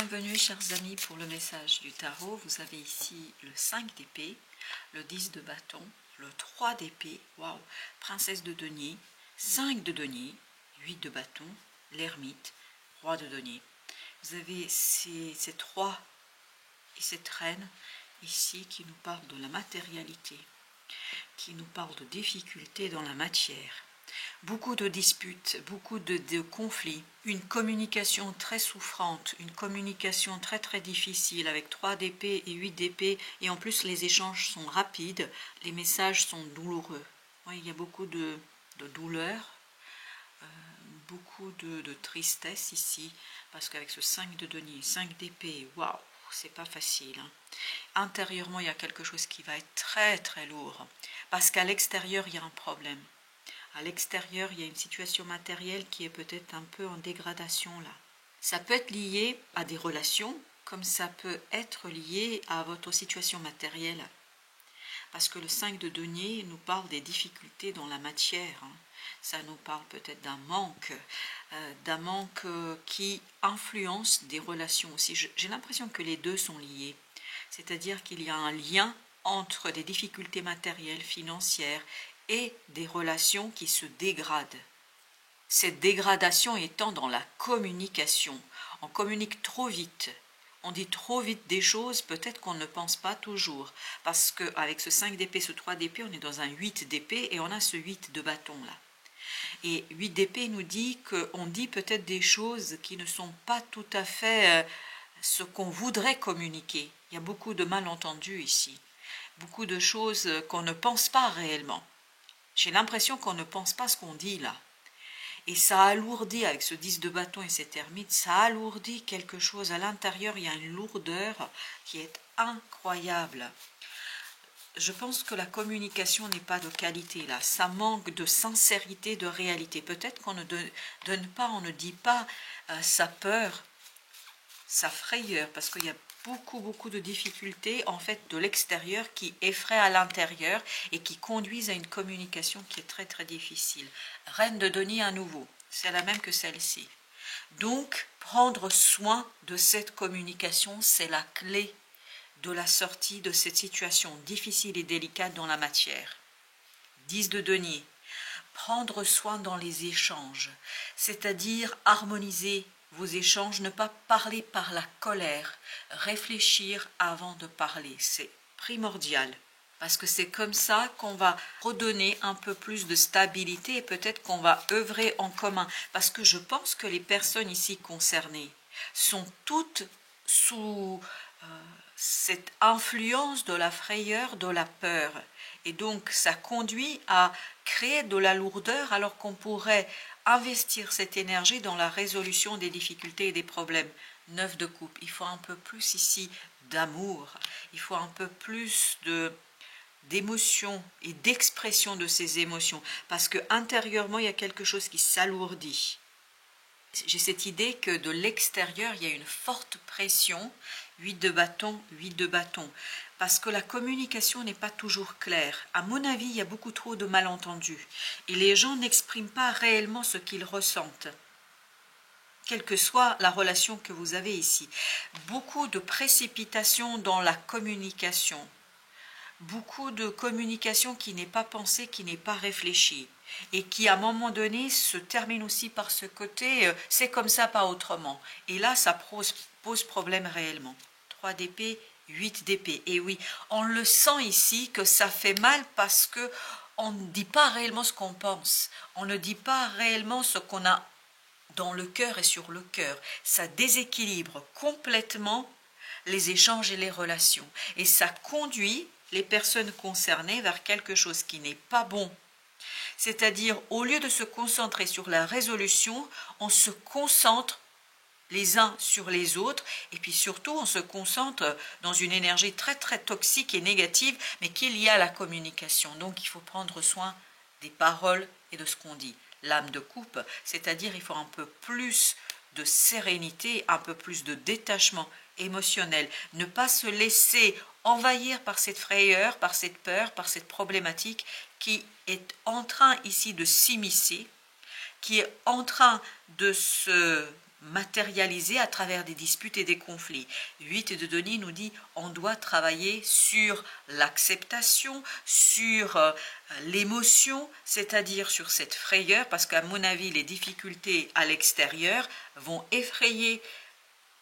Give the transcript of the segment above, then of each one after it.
Bienvenue chers amis pour le message du tarot. Vous avez ici le 5 d'épée, le 10 de bâton, le 3 d'épée, waouh, princesse de denier, 5 de denier, 8 de bâton, l'ermite, roi de denier. Vous avez ces trois et cette reine ici qui nous parlent de la matérialité, qui nous parlent de difficultés dans la matière. Beaucoup de disputes, beaucoup de conflits, une communication très souffrante, une communication très difficile avec 3 d'épée et 8 d'épée, et en plus les échanges sont rapides, les messages sont douloureux. Oui, il y a beaucoup de douleur, beaucoup de tristesse ici, parce qu'avec ce 5 de denier, 5 d'épée, waouh, c'est pas facile. Hein. Intérieurement, il y a quelque chose qui va être très lourd, parce qu'à l'extérieur, il y a un problème. À l'extérieur, il y a une situation matérielle qui est peut-être un peu en dégradation là. Ça peut être lié à des relations, comme ça peut être lié à votre situation matérielle. Parce que le 5 de denier nous parle des difficultés dans la matière. Hein. Ça nous parle peut-être d'un manque qui influence des relations aussi. J'ai l'impression que les deux sont liés. C'est-à-dire qu'il y a un lien entre des difficultés matérielles, financières, et des relations qui se dégradent. Cette dégradation étant dans la communication. On communique trop vite. On dit trop vite des choses, peut-être qu'on ne pense pas toujours. Parce qu'avec ce 5 d'épée, ce 3 d'épée, on est dans un 8 d'épée et on a ce 8 de bâton là. Et 8 d'épée nous dit qu'on dit peut-être des choses qui ne sont pas tout à fait ce qu'on voudrait communiquer. Il y a beaucoup de malentendus ici. Beaucoup de choses qu'on ne pense pas réellement. J'ai l'impression qu'on ne pense pas ce qu'on dit là. Et ça alourdit, avec ce 10 de bâton et cette ermite, ça alourdit quelque chose. À l'intérieur, il y a une lourdeur qui est incroyable. Je pense que la communication n'est pas de qualité là. Ça manque de sincérité, de réalité. Peut-être qu'on ne donne pas, on ne dit pas sa peur, sa frayeur, parce qu'il y a beaucoup de difficultés en fait de l'extérieur qui effraient à l'intérieur et qui conduisent à une communication qui est très difficile. Reine de denier à nouveau, c'est la même que celle-ci. Donc prendre soin de cette communication, c'est la clé de la sortie de cette situation difficile et délicate dans la matière. 10 de denier, prendre soin dans les échanges, c'est-à-dire harmoniser vos échanges, ne pas parler par la colère, réfléchir avant de parler, c'est primordial. Parce que c'est comme ça qu'on va redonner un peu plus de stabilité et peut-être qu'on va œuvrer en commun. Parce que je pense que les personnes ici concernées sont toutes sous cette influence de la frayeur, de la peur. Et donc ça conduit à créer de la lourdeur alors qu'on pourrait investir cette énergie dans la résolution des difficultés et des problèmes. 9 de coupe, il faut un peu plus ici d'amour, il faut un peu plus d'émotion et d'expression de ces émotions, parce que intérieurement il y a quelque chose qui s'alourdit. J'ai cette idée que de l'extérieur il y a une forte pression, 8 de bâton, parce que la communication n'est pas toujours claire. À mon avis, il y a beaucoup trop de malentendus et les gens n'expriment pas réellement ce qu'ils ressentent, quelle que soit la relation que vous avez ici. Beaucoup de précipitation dans la communication, beaucoup de communication qui n'est pas pensée, qui n'est pas réfléchie, et qui à un moment donné se termine aussi par ce côté c'est comme ça, pas autrement. Et là, ça pose problème réellement. 3 d'épée, 8 d'épée. Et oui, on le sent ici que ça fait mal parce que on ne dit pas réellement ce qu'on pense. On ne dit pas réellement ce qu'on a dans le cœur et sur le cœur. Ça déséquilibre complètement les échanges et les relations. Et ça conduit les personnes concernées vers quelque chose qui n'est pas bon. C'est-à-dire, au lieu de se concentrer sur la résolution, on se concentre les uns sur les autres, et puis surtout on se concentre dans une énergie très toxique et négative, mais qui est liée à la communication. Donc il faut prendre soin des paroles et de ce qu'on dit. L'âme de coupe, c'est-à-dire il faut un peu plus de sérénité, un peu plus de détachement émotionnel, ne pas se laisser envahir par cette frayeur, par cette peur, par cette problématique qui est en train ici de s'immiscer, qui est en train de se matérialisé à travers des disputes et des conflits. 8 de denier nous dit on doit travailler sur l'acceptation, sur l'émotion, c'est-à-dire sur cette frayeur, parce qu'à mon avis, les difficultés à l'extérieur vont effrayer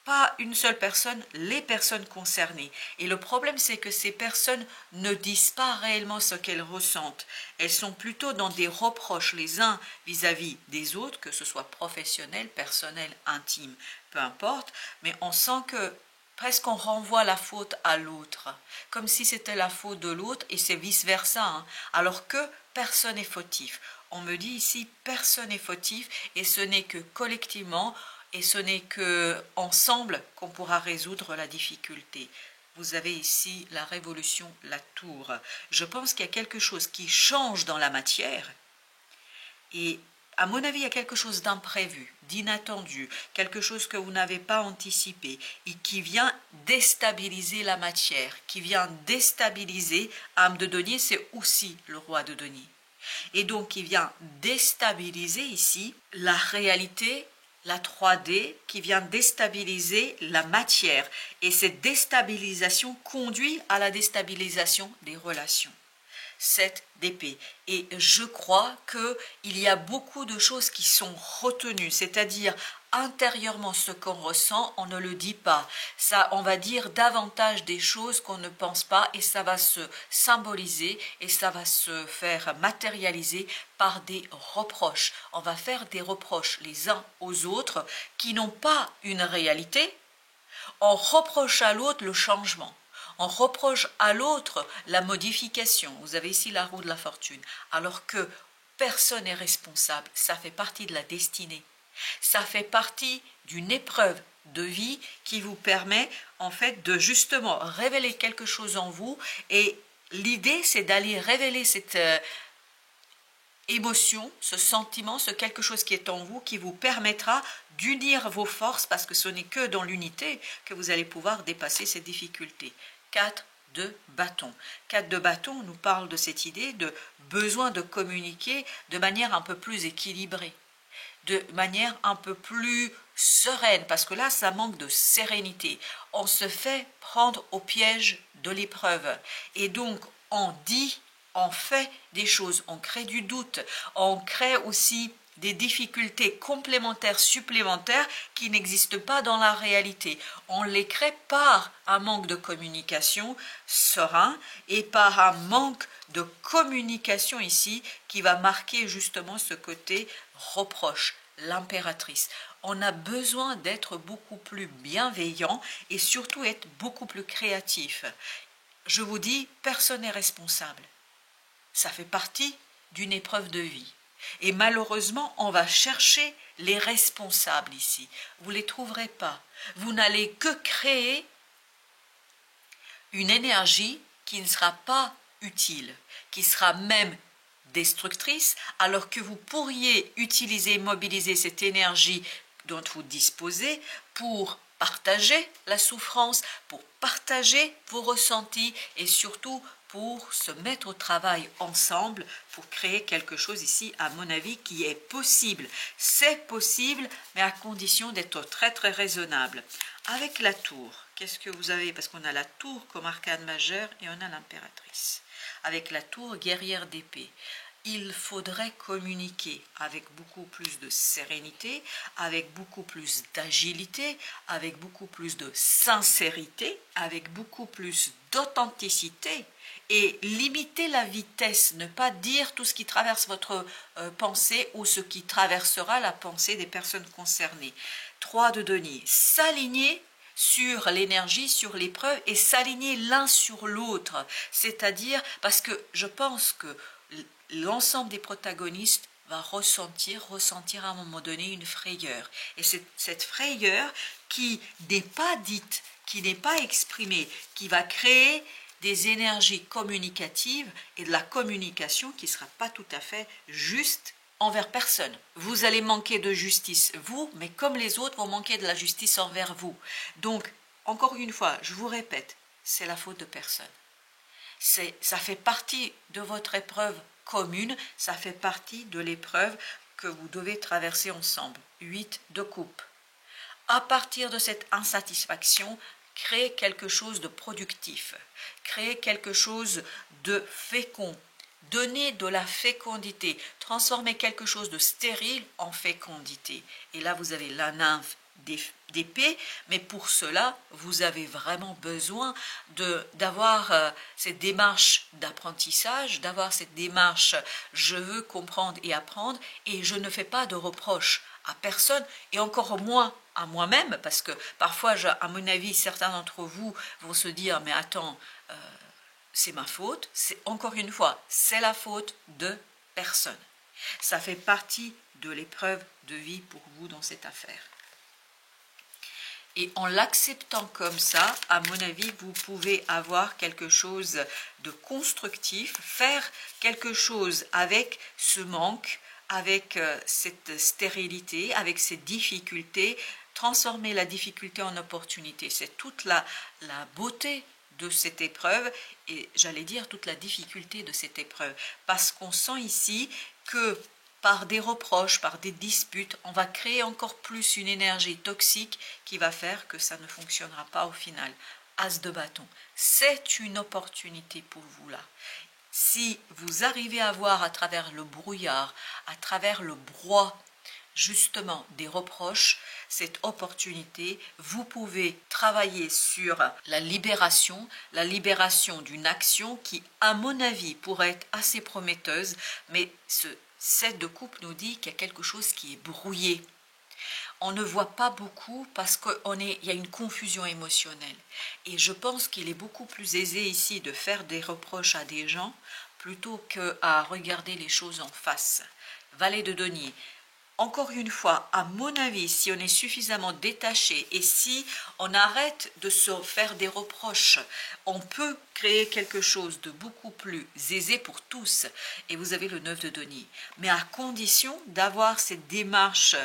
pas une seule personne, les personnes concernées. Et le problème, c'est que ces personnes ne disent pas réellement ce qu'elles ressentent. Elles sont plutôt dans des reproches les uns vis-à-vis des autres, que ce soit professionnel, personnel, intime, peu importe. Mais on sent que presque on renvoie la faute à l'autre, comme si c'était la faute de l'autre, et c'est vice-versa, hein, alors que personne n'est fautif. On me dit ici, personne n'est fautif, et ce n'est que collectivement, et ce n'est qu'ensemble qu'on pourra résoudre la difficulté. Vous avez ici la révolution, la tour. Je pense qu'il y a quelque chose qui change dans la matière. Et à mon avis, il y a quelque chose d'imprévu, d'inattendu, quelque chose que vous n'avez pas anticipé et qui vient déstabiliser la matière, qui vient déstabiliser, âme de denier, c'est aussi le roi de denier. Et donc, qui vient déstabiliser ici la réalité, la 3D, qui vient déstabiliser la matière. Et cette déstabilisation conduit à la déstabilisation des relations. 7 d'épée. Et je crois qu'il y a beaucoup de choses qui sont retenues, c'est-à-dire intérieurement ce qu'on ressent, on ne le dit pas. Ça, on va dire davantage des choses qu'on ne pense pas et ça va se symboliser et ça va se faire matérialiser par des reproches. On va faire des reproches les uns aux autres qui n'ont pas une réalité. On reproche à l'autre le changement. On reproche à l'autre la modification. Vous avez ici la roue de la fortune. Alors que personne n'est responsable. Ça fait partie de la destinée. Ça fait partie d'une épreuve de vie qui vous permet en fait de justement révéler quelque chose en vous. Et l'idée, c'est d'aller révéler cette émotion, ce sentiment, ce quelque chose qui est en vous, qui vous permettra d'unir vos forces, parce que ce n'est que dans l'unité que vous allez pouvoir dépasser ces difficultés. 4 de bâton. 4 de bâton nous parle de cette idée de besoin de communiquer de manière un peu plus équilibrée, de manière un peu plus sereine, parce que là, ça manque de sérénité. On se fait prendre au piège de l'épreuve. Et donc, on dit, on fait des choses, on crée du doute, on crée aussi des difficultés complémentaires, supplémentaires, qui n'existent pas dans la réalité. On les crée par un manque de communication serein et par un manque de communication ici qui va marquer justement ce côté reproche, l'impératrice. On a besoin d'être beaucoup plus bienveillant et surtout être beaucoup plus créatif. Je vous dis, personne n'est responsable. Ça fait partie d'une épreuve de vie. Et malheureusement, on va chercher les responsables ici. Vous ne les trouverez pas. Vous n'allez que créer une énergie qui ne sera pas utile, qui sera même destructrice, alors que vous pourriez utiliser, mobiliser cette énergie dont vous disposez pour partager la souffrance, pour partager vos ressentis et surtout pour se mettre au travail ensemble pour créer quelque chose ici, à mon avis, qui est possible. C'est possible, mais à condition d'être très très raisonnable. Avec la tour, qu'est-ce que vous avez? Parce qu'on a la tour comme arcane majeur et on a l'impératrice. Avec la tour, guerrière d'épée. Il faudrait communiquer avec beaucoup plus de sérénité, avec beaucoup plus d'agilité, avec beaucoup plus de sincérité, avec beaucoup plus d'authenticité et limiter la vitesse, ne pas dire tout ce qui traverse votre pensée ou ce qui traversera la pensée des personnes concernées. 3 de denier, s'aligner sur l'énergie, sur l'épreuve et s'aligner l'un sur l'autre, c'est-à-dire parce que je pense que l'ensemble des protagonistes va ressentir à un moment donné une frayeur. Et c'est cette frayeur qui n'est pas dite, qui n'est pas exprimée, qui va créer des énergies communicatives et de la communication qui ne sera pas tout à fait juste envers personne. Vous allez manquer de justice, vous, mais comme les autres vont manquer de la justice envers vous. Donc, encore une fois, je vous répète, c'est la faute de personne. Ça fait partie de votre épreuve commune, ça fait partie de l'épreuve que vous devez traverser ensemble. 8 de coupe. À partir de cette insatisfaction, créer quelque chose de productif, créer quelque chose de fécond, donner de la fécondité, transformer quelque chose de stérile en fécondité. Et là, vous avez la nymphe d'épée, mais pour cela, vous avez vraiment besoin d'avoir cette démarche d'apprentissage, d'avoir cette démarche je veux comprendre et apprendre, et je ne fais pas de reproches à personne, et encore moins à moi-même, parce que parfois, à mon avis, certains d'entre vous vont se dire, mais attends, c'est ma faute. Encore une fois, c'est la faute de personne. Ça fait partie de l'épreuve de vie pour vous dans cette affaire. Et en l'acceptant comme ça, à mon avis, vous pouvez avoir quelque chose de constructif, faire quelque chose avec ce manque, avec cette stérilité, avec ces difficultés, transformer la difficulté en opportunité. C'est toute la beauté de cette épreuve, et j'allais dire toute la difficulté de cette épreuve, parce qu'on sent ici que par des reproches, par des disputes, on va créer encore plus une énergie toxique qui va faire que ça ne fonctionnera pas au final. As de bâton, c'est une opportunité pour vous là. Si vous arrivez à voir à travers le brouillard, à travers le brouhaha, justement des reproches, cette opportunité, vous pouvez travailler sur la libération d'une action qui, à mon avis, pourrait être assez prometteuse, mais ce 7 de coupe nous dit qu'il y a quelque chose qui est brouillé. On ne voit pas beaucoup parce qu'il y a une confusion émotionnelle. Et je pense qu'il est beaucoup plus aisé ici de faire des reproches à des gens plutôt qu'à regarder les choses en face. Valet de denier. Encore une fois, à mon avis, si on est suffisamment détaché et si on arrête de se faire des reproches, on peut créer quelque chose de beaucoup plus aisé pour tous. Et vous avez le 9 de denier. Mais à condition d'avoir cette démarche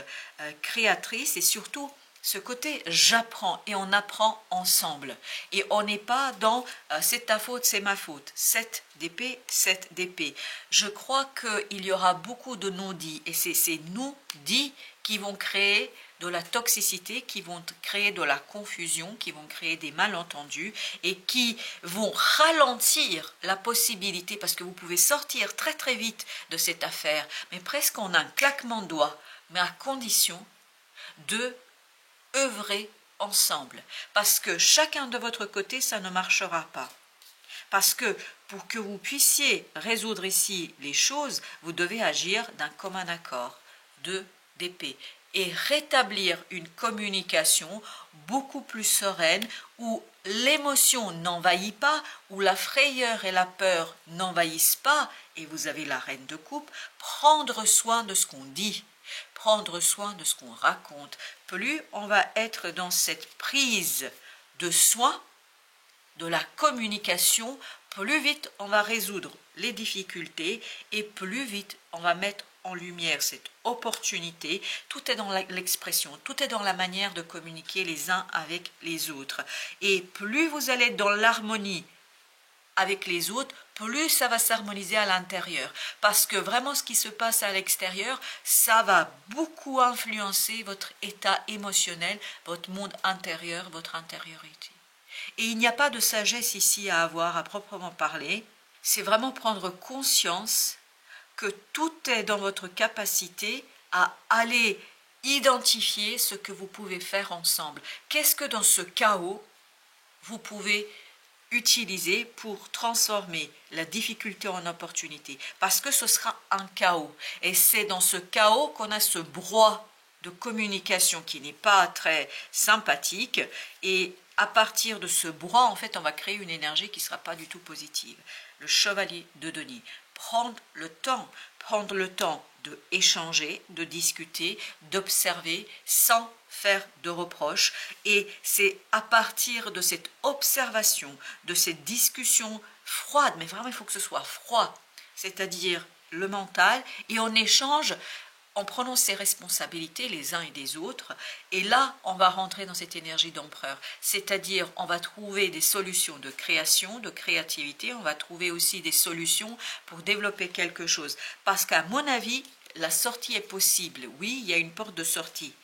créatrice et surtout ce côté j'apprends et on apprend ensemble. Et on n'est pas dans c'est ta faute, c'est ma faute. 7 d'épée, 7 d'épée. Je crois qu'il y aura beaucoup de non-dits et c'est ces non-dits qui vont créer de la toxicité, qui vont créer de la confusion, qui vont créer des malentendus et qui vont ralentir la possibilité, parce que vous pouvez sortir très très vite de cette affaire, mais presque en un claquement de doigts, mais à condition de œuvrer ensemble, parce que chacun de votre côté, ça ne marchera pas. Parce que pour que vous puissiez résoudre ici les choses, vous devez agir d'un commun accord, 2 d'épée, et rétablir une communication beaucoup plus sereine, où l'émotion n'envahit pas, où la frayeur et la peur n'envahissent pas, et vous avez la reine de coupe, prendre soin de ce qu'on dit, prendre soin de ce qu'on raconte. Plus on va être dans cette prise de soin, de la communication, plus vite on va résoudre les difficultés et plus vite on va mettre en lumière cette opportunité. Tout est dans l'expression, tout est dans la manière de communiquer les uns avec les autres. Et plus vous allez dans l'harmonie avec les autres, plus ça va s'harmoniser à l'intérieur. Parce que vraiment ce qui se passe à l'extérieur, ça va beaucoup influencer votre état émotionnel, votre monde intérieur, votre intériorité. Et il n'y a pas de sagesse ici à avoir à proprement parler. C'est vraiment prendre conscience que tout est dans votre capacité à aller identifier ce que vous pouvez faire ensemble. Qu'est-ce que dans ce chaos, vous pouvez utiliser pour transformer la difficulté en opportunité, parce que ce sera un chaos, et c'est dans ce chaos qu'on a ce brouhaha de communication qui n'est pas très sympathique, et à partir de ce brouhaha, en fait, on va créer une énergie qui ne sera pas du tout positive. Le chevalier de denier, prendre le temps de échanger, de discuter, d'observer sans faire de reproches, et c'est à partir de cette observation, de cette discussion froide, mais vraiment il faut que ce soit froid, c'est-à-dire le mental, et on échange en prenant ses responsabilités les uns et des autres, et là on va rentrer dans cette énergie d'empereur, c'est-à-dire on va trouver des solutions de création, de créativité, on va trouver aussi des solutions pour développer quelque chose, parce qu'à mon avis, la sortie est possible, oui, il y a une porte de sortie,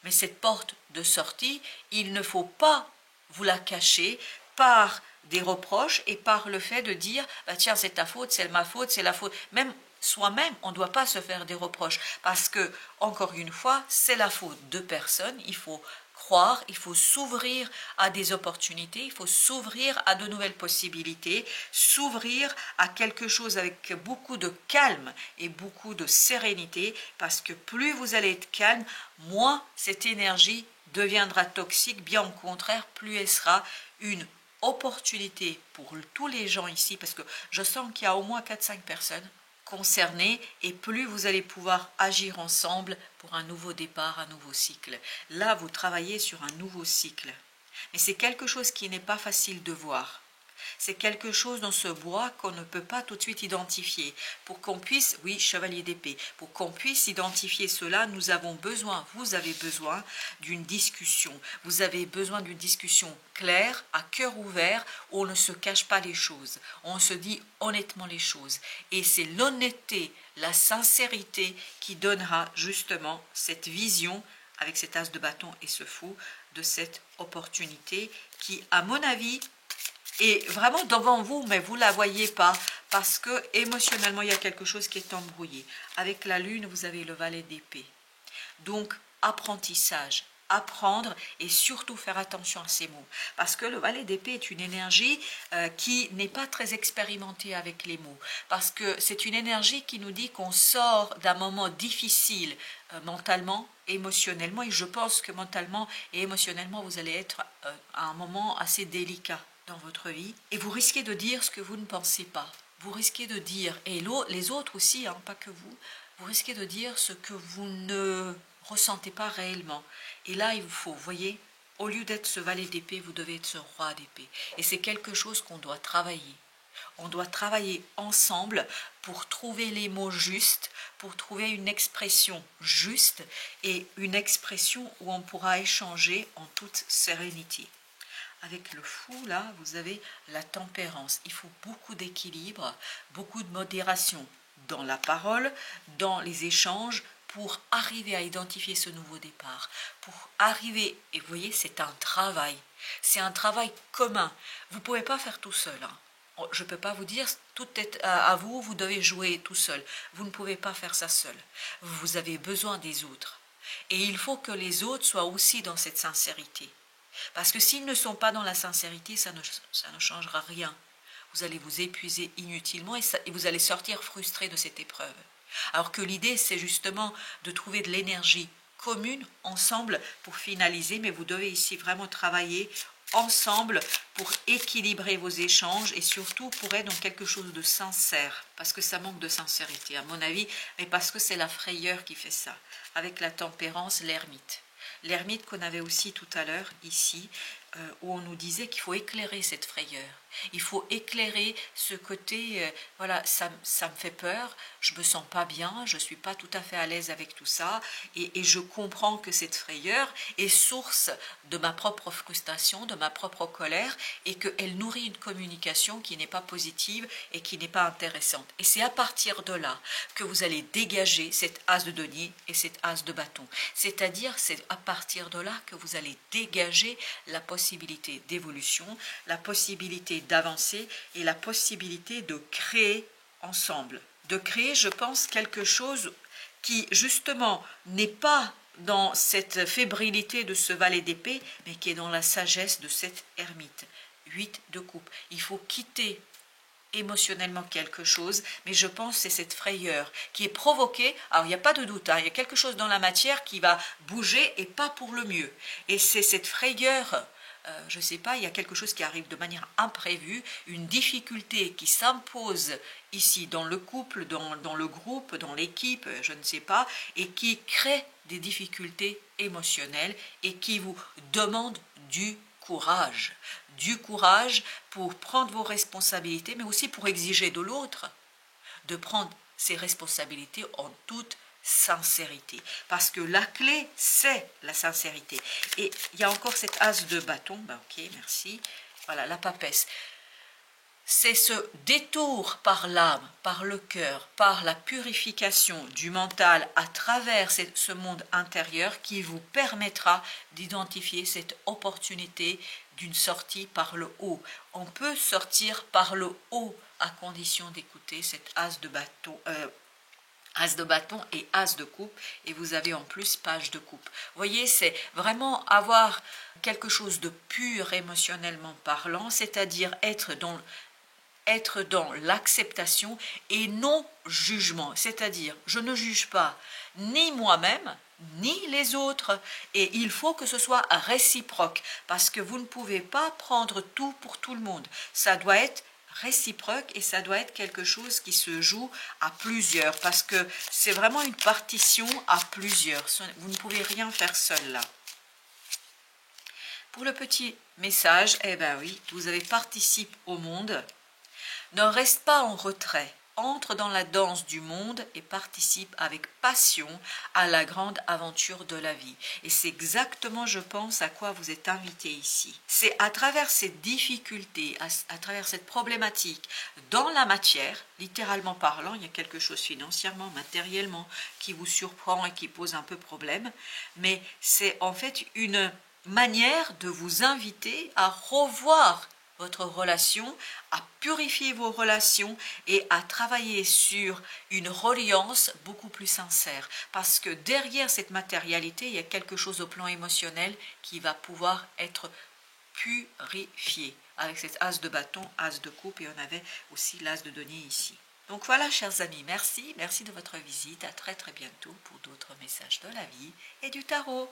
Mais cette porte de sortie, il ne faut pas vous la cacher par des reproches et par le fait de dire bah, tiens, c'est ta faute, c'est ma faute, c'est la faute. Même soi-même, on ne doit pas se faire des reproches parce que, encore une fois, c'est la faute de personne. Il faut croire, il faut s'ouvrir à des opportunités, il faut s'ouvrir à de nouvelles possibilités, s'ouvrir à quelque chose avec beaucoup de calme et beaucoup de sérénité, parce que plus vous allez être calme, moins cette énergie deviendra toxique, bien au contraire, plus elle sera une opportunité pour tous les gens ici, parce que je sens qu'il y a au moins 4-5 personnes concernées, et plus vous allez pouvoir agir ensemble pour un nouveau départ, un nouveau cycle. Là, vous travaillez sur un nouveau cycle. Mais c'est quelque chose qui n'est pas facile de voir. C'est quelque chose dans ce bois qu'on ne peut pas tout de suite identifier. Pour qu'on puisse, oui, chevalier d'épée, pour qu'on puisse identifier cela, nous avons besoin, vous avez besoin d'une discussion. Vous avez besoin d'une discussion claire, à cœur ouvert, où on ne se cache pas les choses. On se dit honnêtement les choses. Et c'est l'honnêteté, la sincérité qui donnera justement cette vision avec cet as de bâton et ce fou de cette opportunité qui, à mon avis, est vraiment devant vous, mais vous ne la voyez pas, parce que émotionnellement, il y a quelque chose qui est embrouillé. Avec la lune, vous avez le valet d'épée. Donc, apprentissage, apprendre et surtout faire attention à ces mots. Parce que le valet d'épée est une énergie qui n'est pas très expérimentée avec les mots. Parce que c'est une énergie qui nous dit qu'on sort d'un moment difficile mentalement, émotionnellement. Et je pense que mentalement et émotionnellement, vous allez être à un moment assez délicat dans votre vie. Et vous risquez de dire ce que vous ne pensez pas. Vous risquez de dire, et les autres aussi, hein, pas que vous risquez de dire ce que vous ne ressentez pas réellement. Et là, il vous faut, vous voyez, au lieu d'être ce valet d'épée, vous devez être ce roi d'épée. Et c'est quelque chose qu'on doit travailler. On doit travailler ensemble pour trouver les mots justes, pour trouver une expression juste et une expression où on pourra échanger en toute sérénité. Avec le fou, là, vous avez la tempérance. Il faut beaucoup d'équilibre, beaucoup de modération dans la parole, dans les échanges, pour arriver à identifier ce nouveau départ. Pour arriver, et vous voyez, c'est un travail. C'est un travail commun. Vous ne pouvez pas faire tout seul. Hein. Je ne peux pas vous dire, tout est à vous, vous devez jouer tout seul. Vous ne pouvez pas faire ça seul. Vous avez besoin des autres. Et il faut que les autres soient aussi dans cette sincérité. Parce que s'ils ne sont pas dans la sincérité, ça ne changera rien. Vous allez vous épuiser inutilement et vous allez sortir frustré de cette épreuve. Alors que l'idée, c'est justement de trouver de l'énergie commune, ensemble, pour finaliser. Mais vous devez ici vraiment travailler ensemble pour équilibrer vos échanges et surtout pour être dans quelque chose de sincère. Parce que ça manque de sincérité, à mon avis, et parce que c'est la frayeur qui fait ça. Avec la tempérance, l'ermite. L'ermite qu'on avait aussi tout à l'heure ici, où on nous disait qu'il faut éclairer cette frayeur. Il faut éclairer ce côté, voilà, ça me fait peur, je me sens pas bien, je suis pas tout à fait à l'aise avec tout ça, et je comprends que cette frayeur est source de ma propre frustration, de ma propre colère, et qu'elle nourrit une communication qui n'est pas positive et qui n'est pas intéressante. Et c'est à partir de là que vous allez dégager cette as de denier et cette as de bâton. C'est-à-dire, c'est à partir de là que vous allez dégager la possibilité d'évolution, la possibilité d'avancer et la possibilité de créer ensemble. De créer, je pense, quelque chose qui, justement, n'est pas dans cette fébrilité de ce valet d'épée, mais qui est dans la sagesse de cette ermite. 8 de coupe. Il faut quitter émotionnellement quelque chose, mais je pense que c'est cette frayeur qui est provoquée, alors il n'y a pas de doute, hein, il y a quelque chose dans la matière qui va bouger et pas pour le mieux. Et c'est cette frayeur, je ne sais pas, il y a quelque chose qui arrive de manière imprévue, une difficulté qui s'impose ici dans le couple, dans le groupe, dans l'équipe, je ne sais pas, et qui crée des difficultés émotionnelles et qui vous demande du courage pour prendre vos responsabilités, mais aussi pour exiger de l'autre de prendre ses responsabilités en toute sincérité. Parce que la clé, c'est la sincérité. Et il y a encore cette as de bâton, ben ok, merci. Voilà, la papesse. c'est ce détour par l'âme, par le cœur, par la purification du mental à travers ce monde intérieur qui vous permettra d'identifier cette opportunité d'une sortie par le haut. On peut sortir par le haut à condition d'écouter cet as de bâton et as de coupe, et vous avez en plus page de coupe. Vous voyez, c'est vraiment avoir quelque chose de pur émotionnellement parlant, c'est-à-dire être dans l'acceptation et non jugement, c'est-à-dire je ne juge pas ni moi-même ni les autres, et il faut que ce soit réciproque, parce que vous ne pouvez pas prendre tout pour tout le monde, ça doit être réciproque et ça doit être quelque chose qui se joue à plusieurs, parce que c'est vraiment une partition à plusieurs, vous ne pouvez rien faire seul là. Pour le petit message, eh bien oui, vous avez participé au monde. Ne reste pas en retrait, entre dans la danse du monde et participe avec passion à la grande aventure de la vie. Et c'est exactement, je pense, à quoi vous êtes invité ici. C'est à travers cette difficulté, à travers cette problématique dans la matière, littéralement parlant, il y a quelque chose financièrement, matériellement, qui vous surprend et qui pose un peu problème, mais c'est en fait une manière de vous inviter à revoir votre relation, à purifier vos relations et à travailler sur une reliance beaucoup plus sincère. Parce que derrière cette matérialité, il y a quelque chose au plan émotionnel qui va pouvoir être purifié. Avec cet as de bâton, as de coupe, et on avait aussi l'as de denier ici. Donc voilà, chers amis, merci de votre visite. À très très bientôt pour d'autres messages de la vie et du tarot.